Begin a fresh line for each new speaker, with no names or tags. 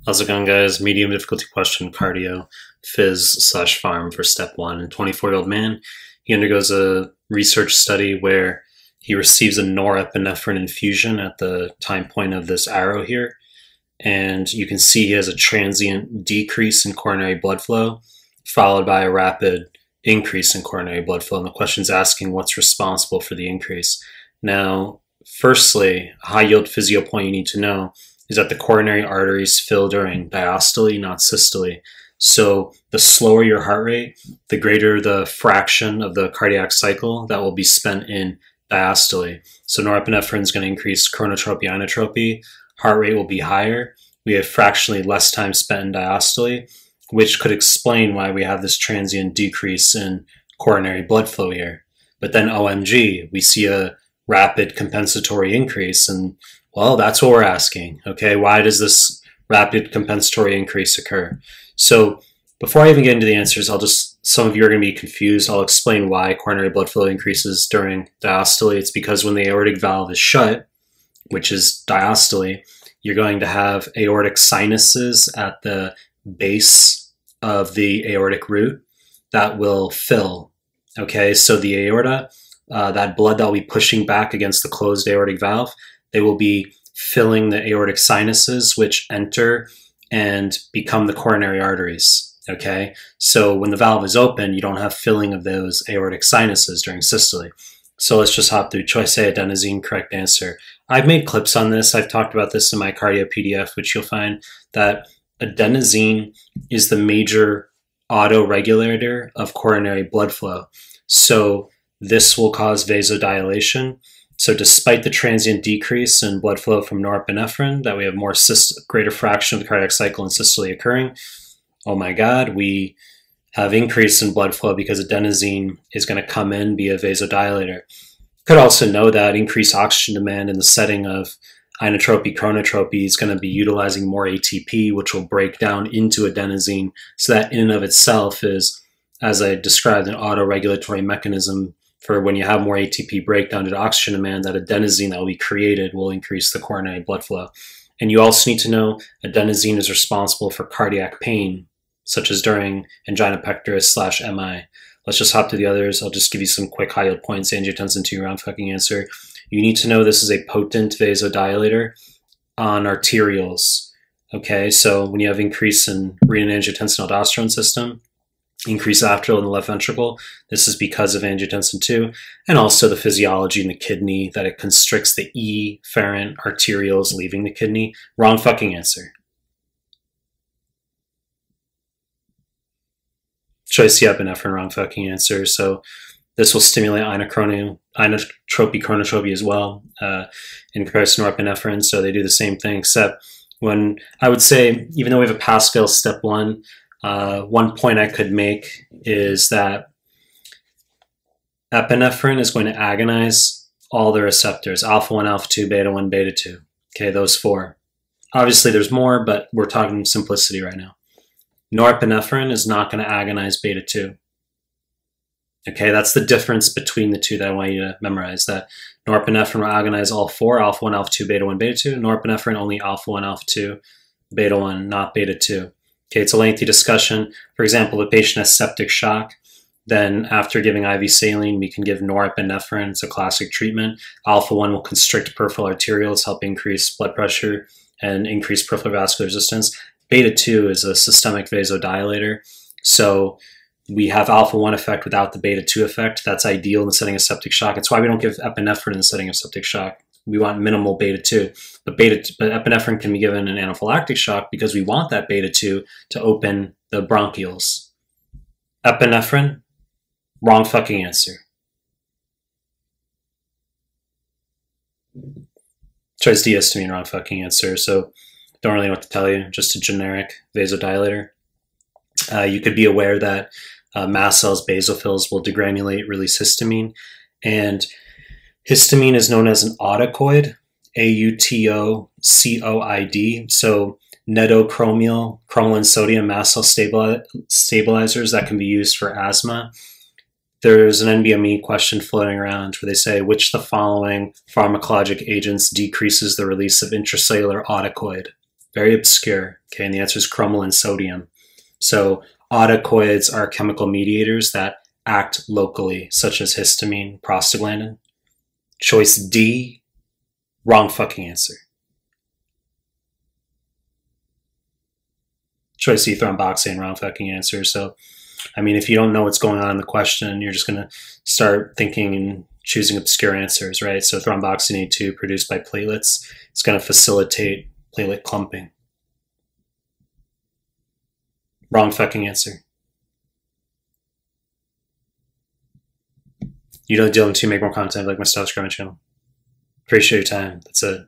How's it going, guys? Medium difficulty question, cardio, phys/farm for step one. A 24-year-old man, he undergoes a research study where he receives a norepinephrine infusion at the time point of this arrow here. And you can see he has a transient decrease in coronary blood flow, followed by a rapid increase in coronary blood flow. And the question's asking what's responsible for the increase. Now, firstly, a high-yield physio point you need to know is that the coronary arteries fill during diastole, not systole. So the slower your heart rate, the greater the fraction of the cardiac cycle that will be spent in diastole. So norepinephrine is going to increase chronotropy, inotropy. Heart rate will be higher. We have fractionally less time spent in diastole, which could explain why we have this transient decrease in coronary blood flow here. But then OMG, we see a rapid compensatory increase, and well, that's what we're asking. Okay, why does this rapid compensatory increase occur? So before I even get into the answers, some of you are going to be confused. I'll explain why coronary blood flow increases during diastole. It's because when the aortic valve is shut, which is diastole, you're going to have aortic sinuses at the base of the aortic root that will fill. Okay, so the aorta, that blood that will be pushing back against the closed aortic valve, they will be filling the aortic sinuses, which enter and become the coronary arteries. Okay, so when the valve is open, you don't have filling of those aortic sinuses during systole. So let's just hop through. Choice A, adenosine, correct answer. I've made clips on this. I've talked about this in my cardio PDF, which you'll find that adenosine is the major autoregulator of coronary blood flow. So this will cause vasodilation. So despite the transient decrease in blood flow from norepinephrine, that we have greater fraction of the cardiac cycle in systole occurring, oh my God, we have increase in blood flow because adenosine is going to come in, be a vasodilator. Could also know that increased oxygen demand in the setting of inotropy, chronotropy is going to be utilizing more ATP, which will break down into adenosine. So that in and of itself is, as I described, an autoregulatory mechanism for when you have more ATP breakdown to oxygen demand, that adenosine that will be created will increase the coronary blood flow. And you also need to know adenosine is responsible for cardiac pain, such as during angina pectoris/MI. Let's just hop to the others. I'll just give you some quick high yield points. Angiotensin 2, round fucking answer. You need to know this is a potent vasodilator on arterioles. Okay, so when you have increase in renin-angiotensin-aldosterone system, increase afterload in the left ventricle, this is because of angiotensin 2, and also the physiology in the kidney, that it constricts the efferent arterioles leaving the kidney. Wrong fucking answer. Choice C, epinephrine, wrong fucking answer. So this will stimulate inotropy, chronotropy as well in comparison to norepinephrine. So they do the same thing, except when I would say, even though we have a pass-fail step one point I could make is that epinephrine is going to agonize all the receptors, alpha-1, alpha-2, beta-1, beta-2. Okay, those four. Obviously there's more, but we're talking simplicity right now. Norepinephrine is not going to agonize beta-2. Okay, that's the difference between the two that I want you to memorize, that norepinephrine will agonize all four, alpha-1, alpha-2, beta-1, beta-2. Norepinephrine only alpha-1, alpha-2, beta-1, not beta-2. Okay, it's a lengthy discussion. For example, if a patient has septic shock, then after giving IV saline, we can give norepinephrine. It's a classic treatment. Alpha-1 will constrict peripheral arterioles, help increase blood pressure and increase peripheral vascular resistance. Beta-2 is a systemic vasodilator. So we have alpha-1 effect without the beta-2 effect. That's ideal in the setting of septic shock. It's why we don't give epinephrine in the setting of septic shock. We want minimal beta-2. But epinephrine can be given in anaphylactic shock because we want that beta-2 to open the bronchioles. Epinephrine, wrong fucking answer. Choice D, histamine, wrong fucking answer. So don't really know what to tell you, just a generic vasodilator. You could be aware that mast cells, basophils, will degranulate, release histamine. And histamine is known as an autocoid, AUTOCOID. So nedochromial, chromalin sodium mast cell stabilizers that can be used for asthma. There's an NBME question floating around where they say, which of the following pharmacologic agents decreases the release of intracellular autocoid? Very obscure. Okay, and the answer is chromalin sodium. So autocoids are chemical mediators that act locally, such as histamine, prostaglandin. Choice D, wrong fucking answer. Choice C, thromboxane, wrong fucking answer. So, I mean, if you don't know what's going on in the question, you're just going to start thinking and choosing obscure answers, right? So thromboxane A2 produced by platelets, it's going to facilitate platelet clumping. Wrong fucking answer. You don't deal until you make more content like my Stuff Growing channel. Appreciate your time. That's it.